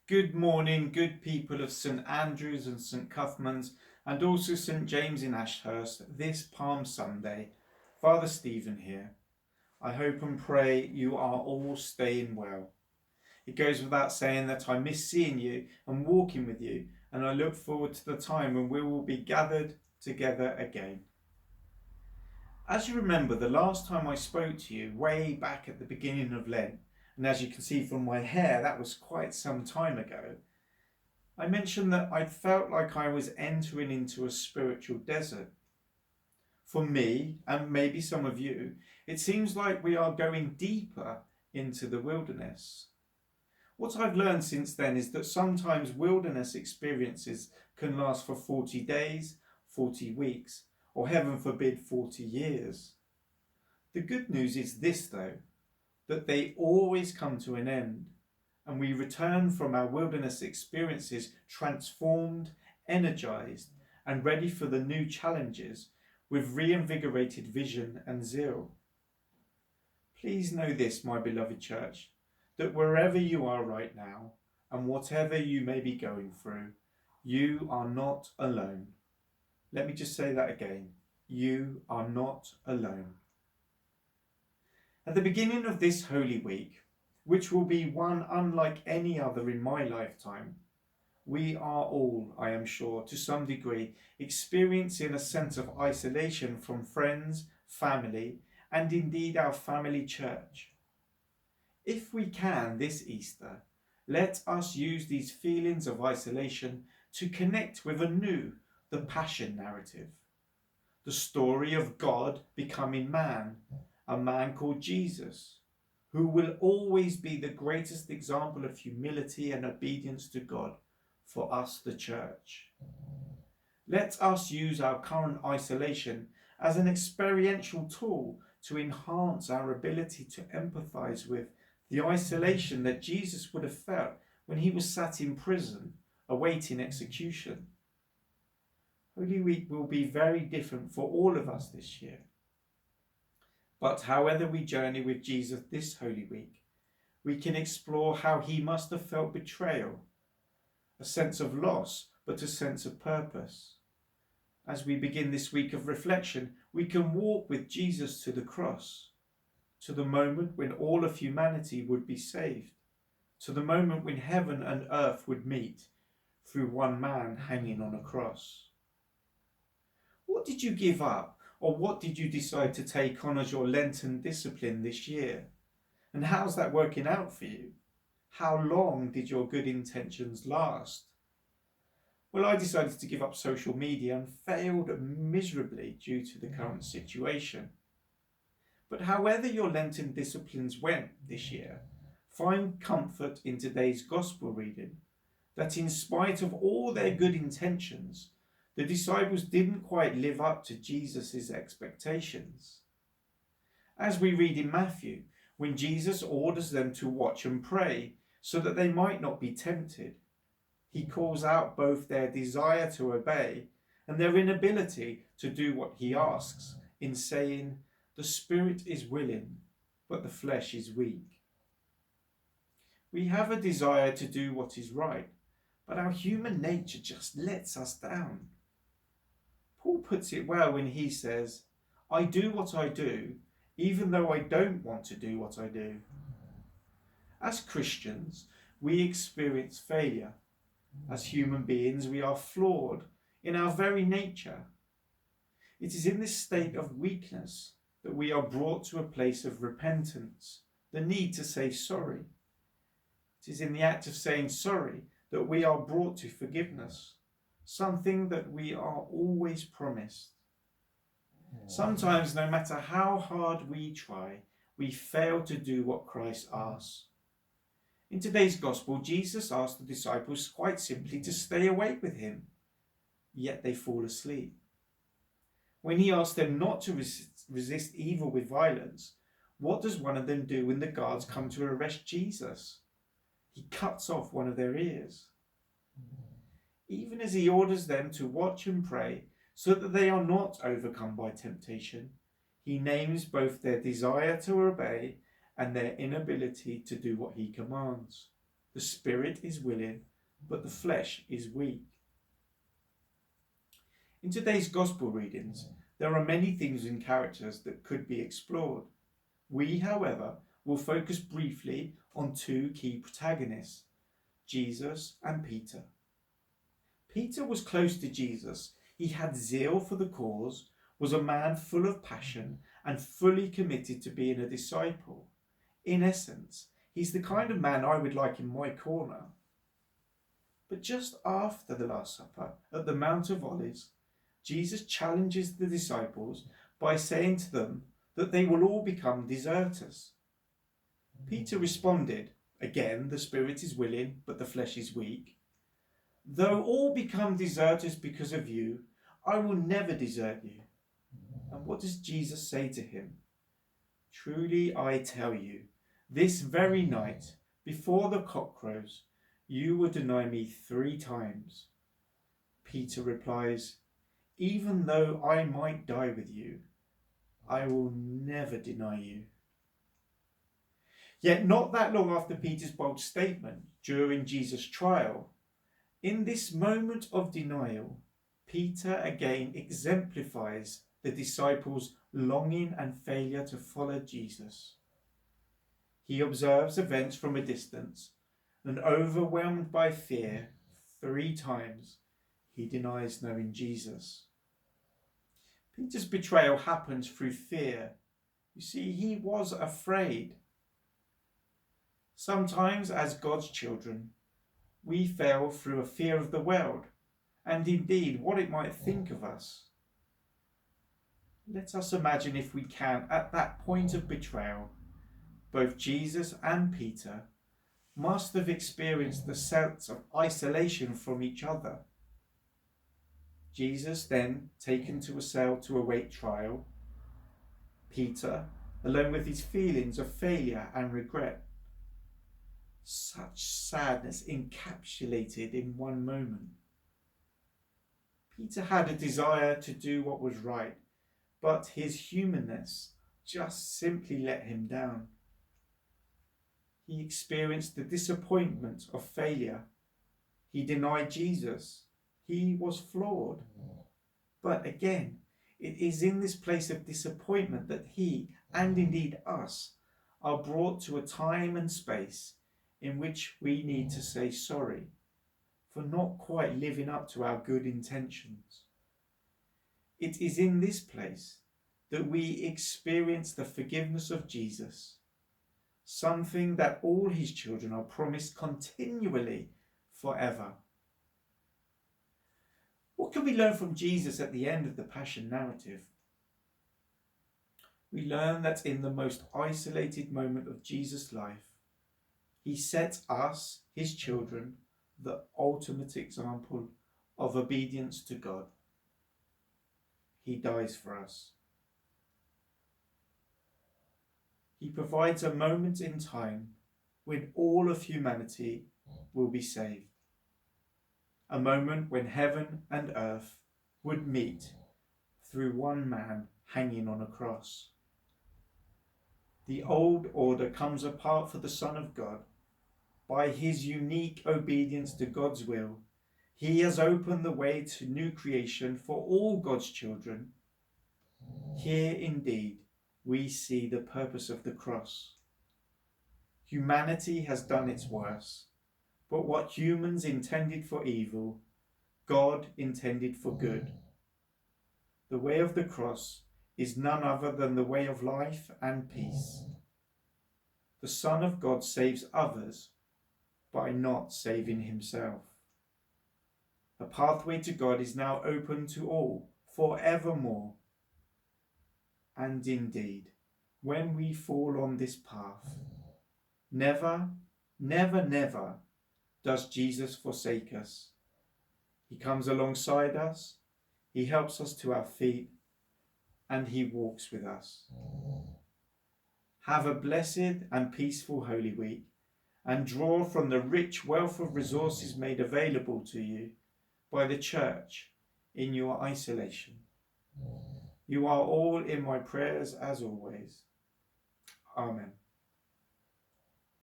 Good morning, good people of St Andrews and St Cuthman's, and also St James in Ashurst, this Palm Sunday. Father Stephen here. I hope and pray you are all staying well. It goes without saying that I miss seeing you and walking with you, and I look forward to the time when we will be gathered together again. As you remember, the last time I spoke to you, way back at the beginning of Lent, and as you can see from my hair, that was quite some time ago, I mentioned that I felt like I was entering into a spiritual desert. For me, and maybe some of you, it seems like we are going deeper into the wilderness. What I've learned since then is that sometimes wilderness experiences can last for 40 days, 40 weeks, or heaven forbid 40 years. The good news is this though, that they always come to an end, and we return from our wilderness experiences transformed, energized, and ready for the new challenges with reinvigorated vision and zeal. Please know this, my beloved church, that wherever you are right now, and whatever you may be going through, you are not alone. Let me just say that again. You are not alone. At the beginning of this Holy Week, which will be one unlike any other in my lifetime, we are all, I am sure, to some degree, experiencing a sense of isolation from friends, family, and indeed our family church. If we can this Easter, let us use these feelings of isolation to connect with anew the Passion narrative, the story of God becoming man, a man called Jesus, who will always be the greatest example of humility and obedience to God for us, the church. Let us use our current isolation as an experiential tool to enhance our ability to empathize with the isolation that Jesus would have felt when he was sat in prison awaiting execution. Holy Week will be very different for all of us this year. But however we journey with Jesus this Holy Week, we can explore how he must have felt betrayal, a sense of loss, but a sense of purpose. As we begin this week of reflection, we can walk with Jesus to the cross, to the moment when all of humanity would be saved, to the moment when heaven and earth would meet through one man hanging on a cross. What did you give up, or what did you decide to take on as your Lenten discipline this year? And how's that working out for you? How long did your good intentions last? Well, I decided to give up social media and failed miserably due to the current situation. But however your Lenten disciplines went this year, find comfort in today's Gospel reading, that in spite of all their good intentions, the disciples didn't quite live up to Jesus' expectations. As we read in Matthew, when Jesus orders them to watch and pray so that they might not be tempted, he calls out both their desire to obey and their inability to do what he asks in saying, "The spirit is willing, but the flesh is weak." We have a desire to do what is right, but our human nature just lets us down. Paul puts it well when he says, "I do what I do, even though I don't want to do what I do." As Christians, we experience failure. As human beings, we are flawed in our very nature. It is in this state of weakness that we are brought to a place of repentance, the need to say sorry. It is in the act of saying sorry that we are brought to forgiveness, something that we are always promised. Sometimes, no matter how hard we try, we fail to do what Christ asks. In today's Gospel, Jesus asked the disciples quite simply to stay awake with him, yet they fall asleep. When he asked them not to resist evil with violence, what does one of them do when the guards come to arrest Jesus? He cuts off one of their ears. Even as he orders them to watch and pray so that they are not overcome by temptation, he names both their desire to obey and their inability to do what he commands. The spirit is willing, but the flesh is weak. In today's Gospel readings, there are many themes and characters that could be explored. We, however, will focus briefly on two key protagonists, Jesus and Peter. Peter was close to Jesus. He had zeal for the cause, was a man full of passion and fully committed to being a disciple. In essence, he's the kind of man I would like in my corner. But just after the Last Supper, at the Mount of Olives, Jesus challenges the disciples by saying to them that they will all become deserters. Peter responded, again, the spirit is willing, but the flesh is weak. Though all become deserters because of you, I will never desert you. And what does Jesus say to him? Truly I tell you, this very night, before the cock crows, you will deny me 3 times. Peter replies, even though I might die with you, I will never deny you. Yet not that long after Peter's bold statement during Jesus' trial, in this moment of denial, Peter again exemplifies the disciples' longing and failure to follow Jesus. He observes events from a distance and, overwhelmed by fear, 3 times he denies knowing Jesus. Peter's betrayal happens through fear. You see, he was afraid. Sometimes, as God's children, we fail through a fear of the world, and indeed what it might think of us. Let us imagine, if we can, at that point of betrayal, both Jesus and Peter must have experienced the sense of isolation from each other. Jesus then taken to a cell to await trial. Peter alone with his feelings of failure and regret. Such sadness encapsulated in one moment. Peter had a desire to do what was right, but his humanness just simply let him down. He experienced the disappointment of failure. He denied Jesus. He was flawed. But again, it is in this place of disappointment that he, and indeed us, are brought to a time and space in which we need to say sorry for not quite living up to our good intentions. It is in this place that we experience the forgiveness of Jesus, something that all his children are promised continually forever. What can we learn from Jesus at the end of the Passion narrative? We learn that in the most isolated moment of Jesus' life, he sets us, his children, the ultimate example of obedience to God. He dies for us. He provides a moment in time when all of humanity will be saved. A moment when heaven and earth would meet through one man hanging on a cross. The old order comes apart for the Son of God. By his unique obedience to God's will, he has opened the way to new creation for all God's children. Here indeed we see the purpose of the cross. Humanity has done its worst, but what humans intended for evil, God intended for good. The way of the cross is none other than the way of life and peace. The Son of God saves others by not saving himself. A pathway to God is now open to all forevermore. And indeed, when we fall on this path, never, never, never does Jesus forsake us. He comes alongside us, he helps us to our feet, and he walks with us. Have a blessed and peaceful Holy Week, and draw from the rich wealth of resources made available to you by the Church in your isolation. You are all in my prayers as always. Amen.